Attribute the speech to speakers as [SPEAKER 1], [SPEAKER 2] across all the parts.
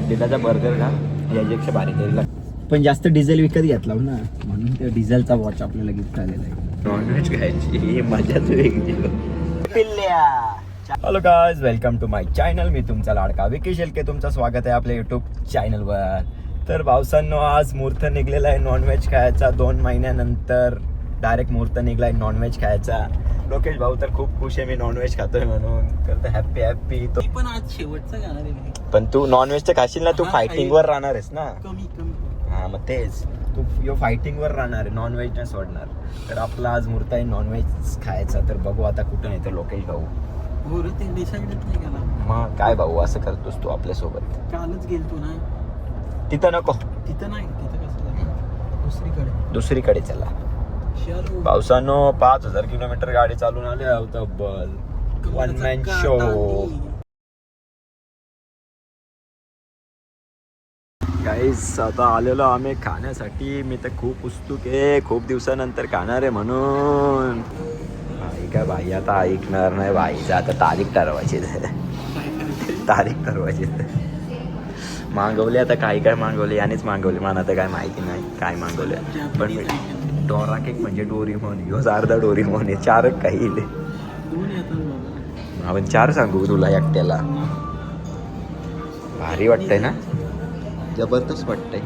[SPEAKER 1] मॅकडीलाचा burger का याच्यापेक्षा भारी तरी पण जास्त डिझेल विकत घेतला ना, म्हणून त्या डिझेलचा वॉच आपल्याला गिफ्ट आलेला आहे. नॉनव्हेज खायची ही मजाच वेगळी. Hello guys, welcome to my channel. मी तुमचा लाडका विकी शेळके. तुमचं स्वागत आहे आपल्या यूट्यूब चॅनलवर. तर भावसांनो, आज मुहूर्त निघलेला आहे नॉनव्हेज खायचा. 2 महिन्यानंतर डायरेक्ट मुहूर्त निघला आहे नॉनव्हेज खायचा. लोकेश भाऊ तर खूप खुश आहे मी नॉनव्हेज खातोय म्हणून. तर हॅप्पी हॅप्पी. तो
[SPEAKER 2] पण आज शेवटचं खाणार आहे.
[SPEAKER 1] पण तू नॉनव्हेजचं खाशील ना, तू फायटिंग वर राहणार आहेस ना.
[SPEAKER 2] कमी
[SPEAKER 1] हा मग तेच, तू यो फायटिंग वर राहणार आहे, नॉनव्हेज नाही सोडणार. तर आपला आज मुहूर्त आहे नॉनव्हेज खायचा. तर बघू आता कुठून येतं लोकेश भाऊ.
[SPEAKER 2] हो रे, ते डिसाईडच नाही केला.
[SPEAKER 1] मग काय भाऊ असं करतोस तू आपल्यासोबत?
[SPEAKER 2] कालच गेलतो ना.
[SPEAKER 1] तिथं नको,
[SPEAKER 2] तिथं नाही. तिथं कसं जाणार?
[SPEAKER 1] दुसरीकडे चला. पावसानो 5000 किलोमीटर गाडी चालून आले तब्बल. One man show. गाईस, आता आलेलो आम्ही खाण्यासाठी. मी तर खूप उत्सुक आहे, खूप दिवसानंतर खाणार आहे म्हणून. भाई काय भाई आता ऐकणार नाही भाईचं. आता तारीख ठरवायची, तारीख ठरवायची. मागवले आता काय मागवले यानेच मागवले. मला आता काय माहिती नाही काय मागवले. पण डोरा केक म्हणजे डोरीमॉन. ह्यो अर्धा डोरीमॉन आहे. 4 काही आपण 4 सांगू तुला एकट्याला. भारी वाटतंय ना, जबरदस्त वाटतंय.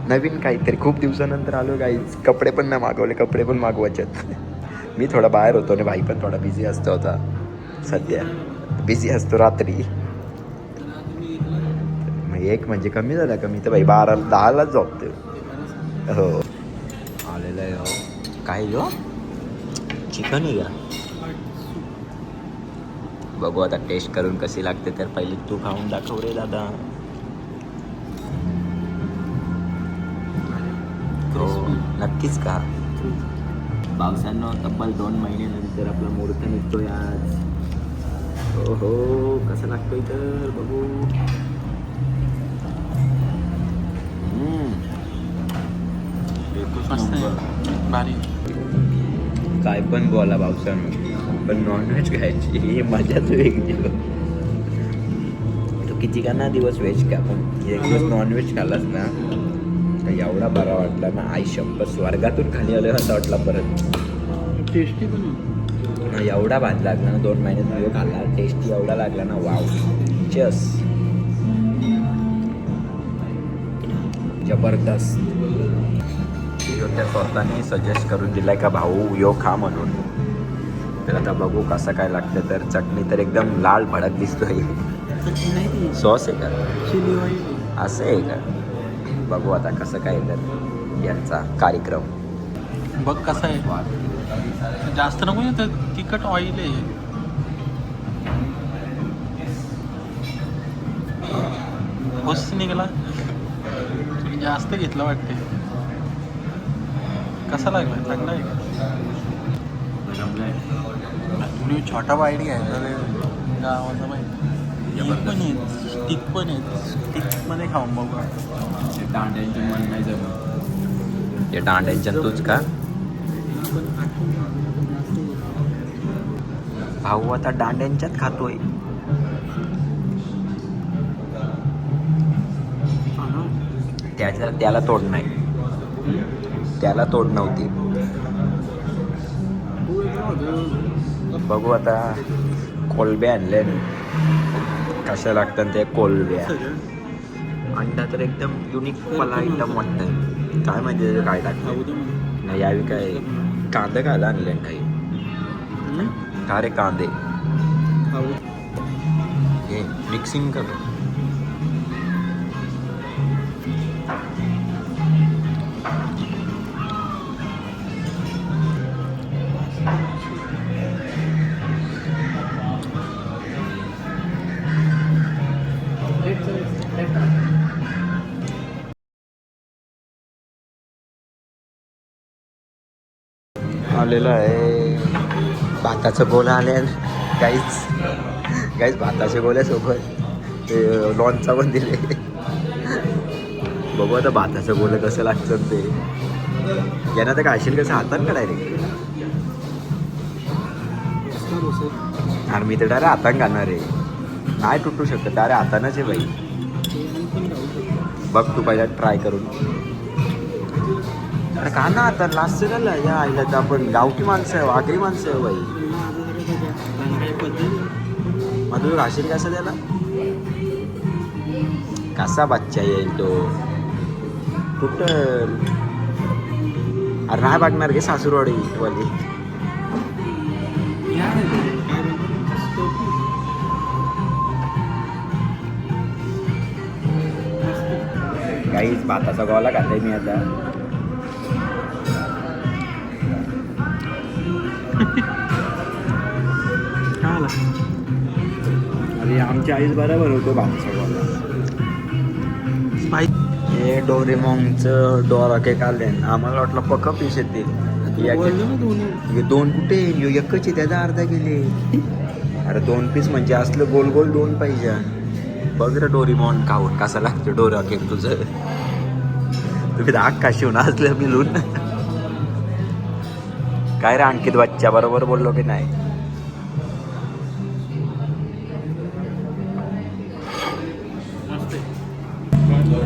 [SPEAKER 1] नवीन काहीतरी. खूप दिवसानंतर आलो गाईज. कपडे पण नाही मागवले, कपडे पण मागवायचे. मी थोडा बाहेर होतो आणि भाई पण थोडा बिझी असतो होता. सध्या बिझी असतो रात्री. मग एक म्हणजे कमी झाला. कमी तर भाई 10लाच झोपतो. हो आलेलं आहे. हो काय हो, चिकन आहे का? बघू आता टेस्ट करून कशी लागते. तर पहिले तू खाऊन दाखव रे दादा. हो नक्कीच का? पावसानं तब्बल 2 महिन्यानंतर आपला मुहूर्त निघतोय आज. हो हो, कसं लागतोय तर बघू.
[SPEAKER 2] भारी.
[SPEAKER 1] काय पण बोला पावसानं, पण नॉनव्हेज खायची ही मजाच वेगळी. तू किती का ना दिवस व्हेज का, पण एक दिवस नॉनव्हेज खाल्लास ना एवढा बरा वाटला ना. आई शप्पथ, स्वर्गातून खाली आलो असं वाटला परत.
[SPEAKER 2] टेस्टी पण
[SPEAKER 1] एवढा भारी लागला ना. 2 महिन्यात व्हिडिओ खाल्ला, टेस्टी एवढा लागला ना. वाव, चस जबरदस्त. त्या स्वतःने सजेस्ट करून दिलाय का भाऊ यो खा म्हणून. तर आता बघू कसं काय लागतं. तर चटणी तर एकदम लाल भडक दिसतोय. सॉस आहे का?
[SPEAKER 2] चिली ऑइल
[SPEAKER 1] असं आहे का? बघू आता कसं काय तर यांचा कार्यक्रम.
[SPEAKER 2] बघ कसं आहे. जास्त नको येत, तिखट ऑइल आहे. होस निघाला, जास्त घेतलं वाटते. कसा लागला? चांगला आहे का? तुम्ही छोटा बाईट घ्यायचा रे गावाचा बाईट. पण आहेत, स्टिक पण आहेत. स्टिकमध्ये खाऊन बघू.
[SPEAKER 1] दांड्यांचे मन नाही जमत. ते दांड्यांच्या तूच का भाऊ? आता दांड्यांच्यात खातोय. त्याला तोड नाही, त्याला तोड नव्हती. बघू आता. कोलब्या आणल्या कशा लागतात ते कोलब्या. अंडा तर एकदम युनिक मला एकदम वाटतं. काय माहिती काय टाकलं नाही यावी. काय कांदे खायला आणले काही का रे? कांदे हे मिक्सिंग कर. आलेलं आहे भाताचं गोला आले गाईच भाताच्या गोल्यासोबत ते लॉनचा पण दिले. बघू आता भाताचं गोलं कसं लागतं ते. यांना तर खाशील कसं हातात का डायरेक्ट? अरे मी तर डायरेक्ट हातानं घालणार आहे. नाही तुटू शकत, डायरेक्ट हातानंच आहे बाई.
[SPEAKER 2] पण खाऊ शकतो.
[SPEAKER 1] बघ तू पहिला ट्राय करून. अरे का ना आता लास्ट झालं या आईला तर आपण गावठी माणसं आहे, वाघरी माणसं आहे बाई.
[SPEAKER 2] काही पद्धती
[SPEAKER 1] मग तू घाशील कसा त्याला, कसा बच्चा येईल तो कुठं. अरे नाही बघणार घे सासूरवाडी वाली. काहीच भाताचा गोला घातलाय मी आता. अरे आमच्या आईच बरोबर होतो भाताचा गोला. हे डोरेमॉनचं डोरा केक आले, आम्हाला वाटलं पक्क पीस येतील. हे 2 कुठे, एकच आहे त्याचा अर्धा गेले. अरे 2 पीस म्हणजे असलं गोल गोल 2 पाहिजे. बघ रे डोरेमॉन खाऊन कसा लागतो डोरा केक तुझं. तुम्ही राग का शिवून असलं मिळून. काय रे अंकित बच्चा बरोबर बोललो की नाही.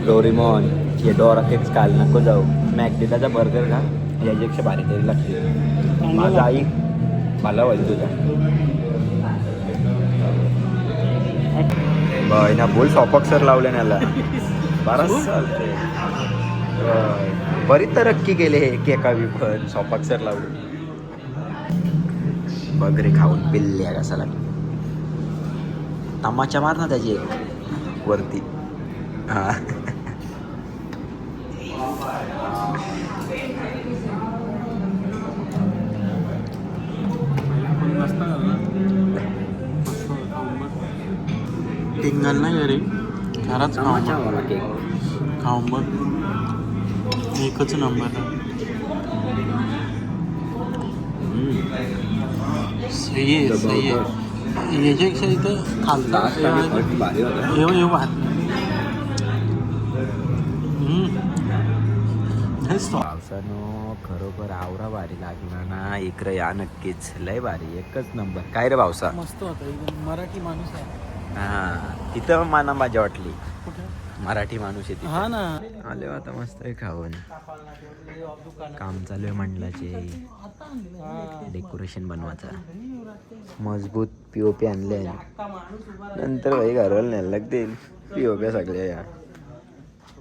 [SPEAKER 1] डोरेमॉन हे डोरा केक काल नको जाऊ. मॅकडिलाचा बर्गर खा, याच्यापेक्षा भारी तरी लागते. माझा आई मला होईल तुझा बाय ना बोल. सॉपॉक्सर लावले नाला बराच चालते. बरी तरक्की केले हे केका पण सॉपॉक्सर लावले. बघ रे खाऊन पिल्ल्या कसा लागला. तमाचा मार ना त्याची एक वरती. हा
[SPEAKER 2] टिंगल नाही रे, खराच
[SPEAKER 1] तमाचा केक
[SPEAKER 2] खाऊन बघ, एकच नंबर. सही आहे, सही आहे. याच्यापेक्षा इथं खालता
[SPEAKER 1] भारी होता.
[SPEAKER 2] येऊ भात.
[SPEAKER 1] पावसानं खरोखर आवरा भारी लागला ना. इकडे या नक्कीच, लय भारी, एकच नंबर. काय रे पावसा
[SPEAKER 2] मस्त होता एकदम. मराठी माणूस आहे.
[SPEAKER 1] हा तिथं मला मजा वाटली.
[SPEAKER 2] कुठे
[SPEAKER 1] मराठी माणूस आहे तिथं.
[SPEAKER 2] हा ना.
[SPEAKER 1] आले आता मस्त आहे खाऊन. काम चालू आहे मंडळाचे, डेकोरेशन बनवायचा. मजबूत POP आणले. नंतर भाई घरवाला न्यायला लागतील POP सगळ्या. या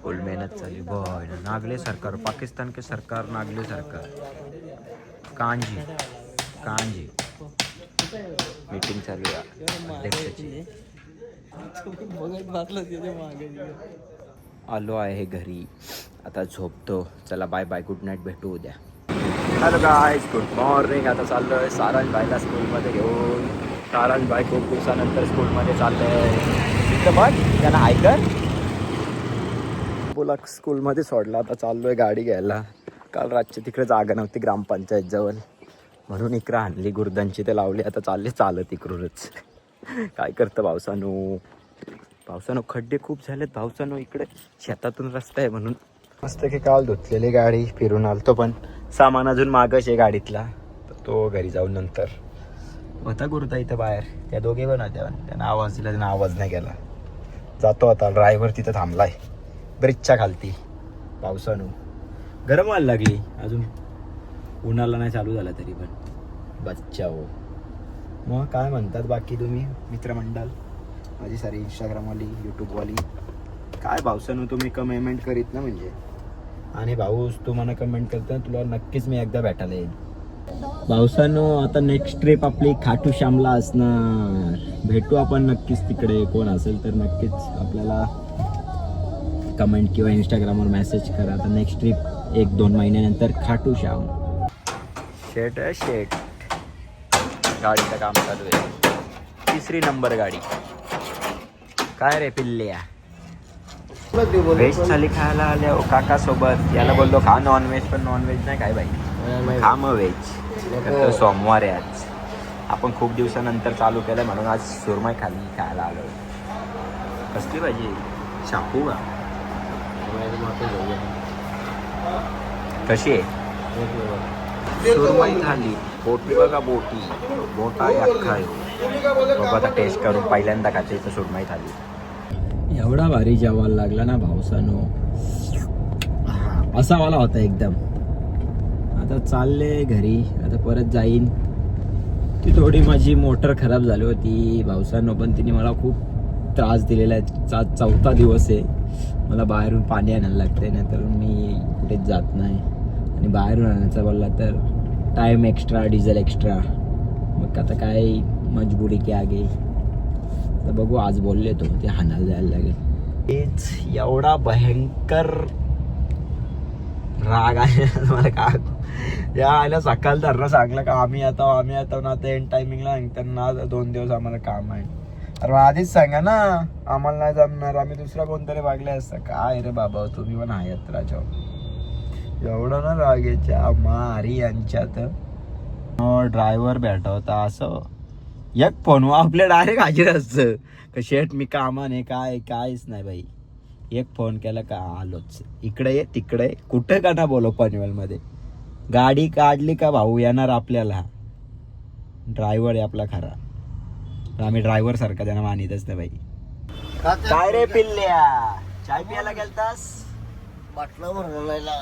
[SPEAKER 1] फुल मेहनत चालू. बॉय नागले सरकार, पाकिस्तान के सरकार, नागले सरकार. कांजी कांजी मीटिंग चालू आहे अध्यक्षाची. आलो आहे घरी आता, झोपतो. चला बाय बाय, गुड नाईट, भेटू उद्या. Hello guys, good morning. आता चाललो आहे सारांश बाईला स्कूलमध्ये घेऊन. सारांश बाई खूप दिवसानंतर स्कूलमध्ये चाललं आहे. इथं बघ त्यांना हायकर बोला स्कूलमध्ये सोडला. आता चाललो आहे गाडी घ्यायला. काल रातची तिकडे जागा नव्हती ग्रामपंचायत जवळ, म्हणून इकडं आणली गुर्दांची ते लावली. आता चालले चालत इकडूनच. काय करतं पावसानं. पावसानं खड्डे खूप झालेत पावसानं. इकडे शेतातून रस्ता आहे म्हणून. मस्त की काल धुतलेली गाडी फिरून आलतो, पण सामान अजून मागच आहे गाडीतला. तर तो घरी जाऊन नंतर होता गुरुता इथं बाहेर. त्या दोघे पण होत्या, त्यांना आवाज दिला, त्यांना आवाज नाही गेला. जातो आता. ड्रायव्हर तिथं थांबलाय ब्रिजच्या खालती. पावसानं गरम व्हायला लागली अजून, उन्हाला नाही चालू झाला तरी पण. बच्चा हो. मग काय म्हणतात बाकी तुम्ही मित्रमंडळ, माझी सारी इंस्टाग्रामवाली, यूट्यूबवाली. काय पावसानं तुम्ही कमेंट करीत ना म्हणजे. आणि भाऊस तू मला कमेंट करता, तुला नक्कीच मी एकदा भेटायला येईल. पावसानं आता नेक्स्ट ट्रिप आपली खाटू श्यामला असणार. भेटू आपण नक्कीच तिकडे. कोण असेल तर नक्कीच आपल्याला कमेंट किंवा इंस्टाग्रामवर मेसेज करा. आता नेक्स्ट ट्रिप 1-2 महिन्यानंतर खाटू श्याम. शेट गाडीचं काम चालू आहे. 3री नंबर गाडी. काय रे पिल्ल्या, व्हेज थाली खायला आल्या हो काका सोबत. याला बोललो खा नॉनव्हेज, पण नॉनव्हेज नाही काय बाई, खा मग व्हेज. सोमवार आहे आज. आपण खूप दिवसानंतर चालू केलं म्हणून आज सुरमई खायला आलो. कसली भाजी, शापू का कशी आहे. सुरमई थाली, बोटी बघा, बोटा अख्खा आहे. बघा आता टेस्ट करून पहिल्यांदा खायचं इथं सुरमई थाली. एवढा भारी जेवायला लागला ना भाऊसानो, असा वाला होता एकदम. आता चालले घरी, आता परत जाईन. ती थोडी माझी मोटर खराब झाली होती भाऊसानो, पण तिने मला खूप त्रास दिलेला आहे. चौथा दिवस आहे, मला बाहेरून पाणी आणायला लागतंय, नाहीतर मी कुठेच जात नाही. आणि बाहेरून आणायचं बोलला तर टाईम एक्स्ट्रा, डिझेल एक्स्ट्रा. मग आता काय मजबुरी की आगे. तर बघू, आज बोलले तो ते हाणायला जायला लागेल. तेच एवढा भयंकर राग आहे मला काय या आल्या. सकाळ धरणं सांगलं का आम्ही आता ना, आता एंड टायमिंगला त्यांना 2 दिवस आम्हाला काम आहे. अरे आधीच सांगा ना, आम्हाला नाही जमणार, आम्ही दुसरा कोणतरी वागले असतं. काय रे बाबा, तुम्ही पण आहेत राजा. एवढं ना रागेच्या मारी यांच्यात. ड्रायव्हर भेटा होता असं एक फोन आपल्या डायरेक्ट हाजीर असतं का शेट मी कामाने काहीच नाही बाई. एक फोन केला का आलोच, इकडे ये तिकडे कुठं का ना बोलो. पनवेलमध्ये गाडी काढली का भाऊ येणार आपल्याला. ड्रायव्हर आहे आपला खरा. आम्ही ड्रायव्हर सारखा त्यांना मानितच नाही बाई. काय रे पिल्ल्या, चाय प्यायला गेलतास?
[SPEAKER 2] बाटला भरलेला.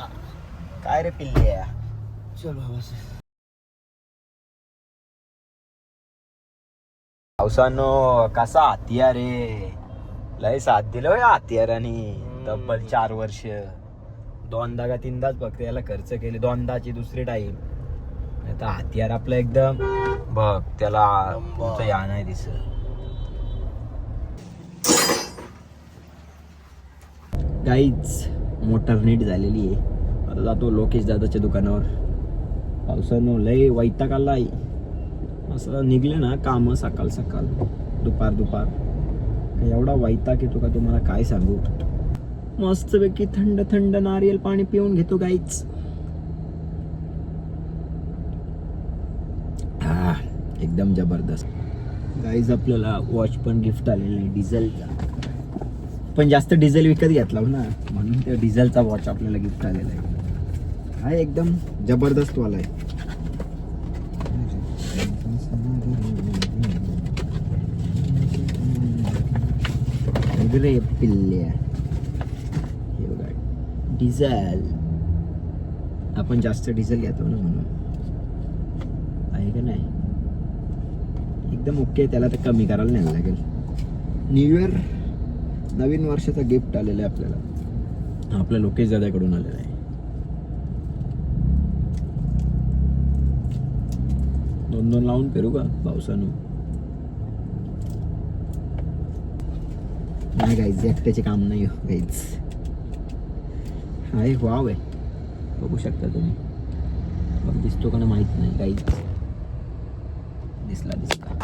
[SPEAKER 1] काय रे पिल्ल्या,
[SPEAKER 2] चल बाबा.
[SPEAKER 1] पावसानो कसा हत्यार रे, लय साथ दिलं या हत्याराने. तब्बल 4 वर्ष 2दा का 3दाच फक्त याला खर्च केले. 2दाची दुसरी टाईम. आता हत्यार आपलं एकदम बघ, त्याला तुमचं या नाही दिसत. काहीच मोटर नीट झालेली आहे. आता जातो लोकेश दादाच्या दुकानावर. पावसानं लय वैताग आलाय. असं निघले ना काम सकाळ दुपार एवढा वैताग येतो का तुम्हाला काय सांगू. मस्तपैकी थंड नारियल पाणी पिऊन घेतो गाईच. एकदम जबरदस्त गाईज. आपल्याला वॉच पण गिफ्ट आलेला आहे डिझेलचा, पण जास्त डिझेल विकत घेतला ना, म्हणून ते डिझेलचा वॉच आपल्याला गिफ्ट आलेला आहे. हा एकदम जबरदस्त वाला आहे. पिल्ल्या हे बघा, डिझेल. आपण जास्त डिझेल घेतो ना म्हणून आहे का नाही. एकदम ओके. त्याला तर कमी करायला नाही लागेल. न्यू इयर नवीन वर्षाचा गिफ्ट आलेला आहे आपल्याला, आपल्या लोकेश दादाकडून आलेला आहे. 2 लावून फिरू का पावसानं. नाही गाईज, एकट्याचे काम नाही हो गाईज. हा एक वाव आहे, बघू शकता तुम्ही. बघ दिसतो का ना माहित नाही गाईज. दिसला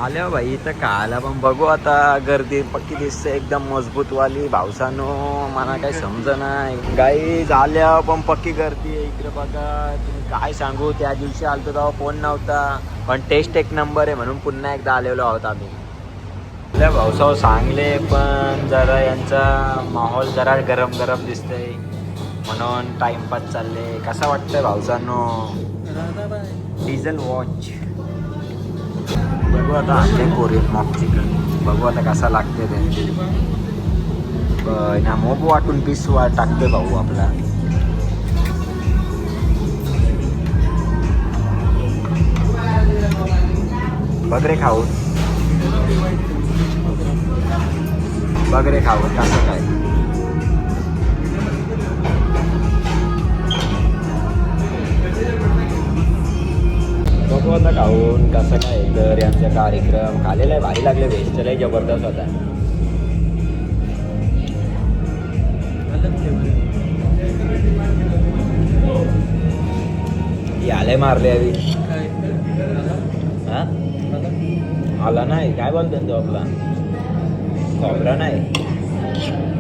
[SPEAKER 1] आल्या भाई इथं खायला. पण बघू आता, गर्दी पक्की दिसते एकदम मजबूत वाली. भावसानो मला काही समज नाही गाईज. आल्या पण पक्की गर्दी आहे इकडे बघा. तुम्ही काय सांगू, त्या दिवशी आलतो तेव्हा फोन नव्हता, पण टेस्ट एक नंबर आहे म्हणून पुन्हा एकदा आलेलो आहोत आम्ही. आपल्या भाऊसाव सांगले, पण जरा यांचा माहोल जरा गरम दिसतंय म्हणून टाइमपास चालले. कसा वाटतंय भाऊसांनो डिझेल वॉच. बघू आता आणले कोरियन मॉक चिकन. बघू आता कसा लागते ते. ना मोब वाटून पीस टाकतोय भाऊ आपला. बघ रे खाऊन कसं काय. बघू आता खाऊन कसं काय. तर यांचा कार्यक्रम खालेला आहे, भारी लागले. व्हेज लय जबरदस्त होता. आले मारले आधी. हा आला नाही, काय बोलतो तो आपला खोबरा नाही,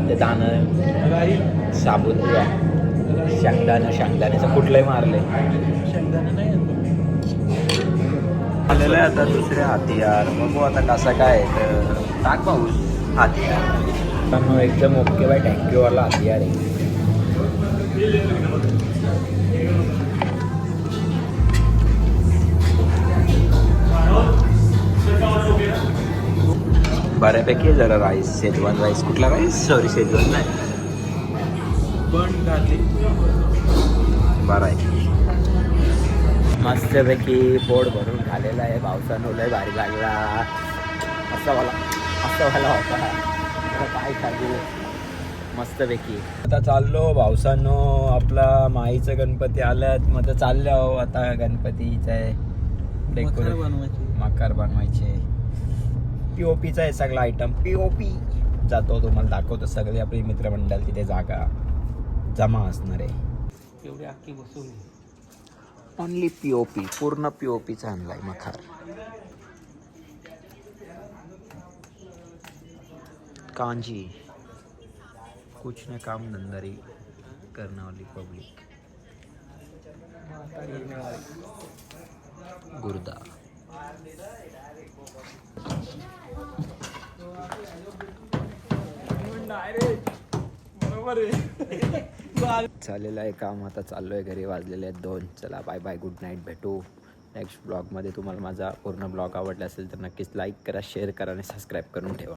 [SPEAKER 1] ते दाणं साबूत शेंगदाण्याचं कुठलंही मारले. आलेलं आहे आता दुसऱ्या हत्यार. बघू आता कसा काय. तर टाक भाऊ हत्यार. एकदम ओके बाय, थँक्यू वाला हत्यार आहे. बऱ्यापैकी आहे जरा राईस, शेजवान राईस. कुठला राईस? सॉरी, शेजवान नाही.
[SPEAKER 2] पण घातली.
[SPEAKER 1] बरं आहे. मस्तपैकी पोट भरून खालेलं आहे. पावसानं लय भारी लागला. असं मला होता. आता काय खाऊ मस्तपैकी. आता चाललो भावसांनो, आपला माईचं गणपती आल्यात. मग तर चाललो आता गणपतीचं डेकोरेशन, मकर बनवायचे. POPचा आहे सगळा आयटम. POP जातो, तुम्हाला दाखवतो. सगळे आपली मित्रमंडळ तिथे जागा जमा असणार आहे.
[SPEAKER 2] एवढी अख्खी बसवली.
[SPEAKER 1] ओनली POP, पूर्ण POPचा आणलाय मखार. कांजी कुछ न काम धंधारी करने वाली पब्लिक. गुर्दा चालेलं आहे काम. आता चाललोय घरी. वाजलेले आहेत 2. चला बाय बाय, गुड नाईट. भेटू नेक्स्ट ब्लॉगमध्ये. तुम्हाला माझा पूर्ण ब्लॉग आवडला असेल तर नक्कीच लाईक करा, शेअर करा आणि सबस्क्राईब करून ठेवा.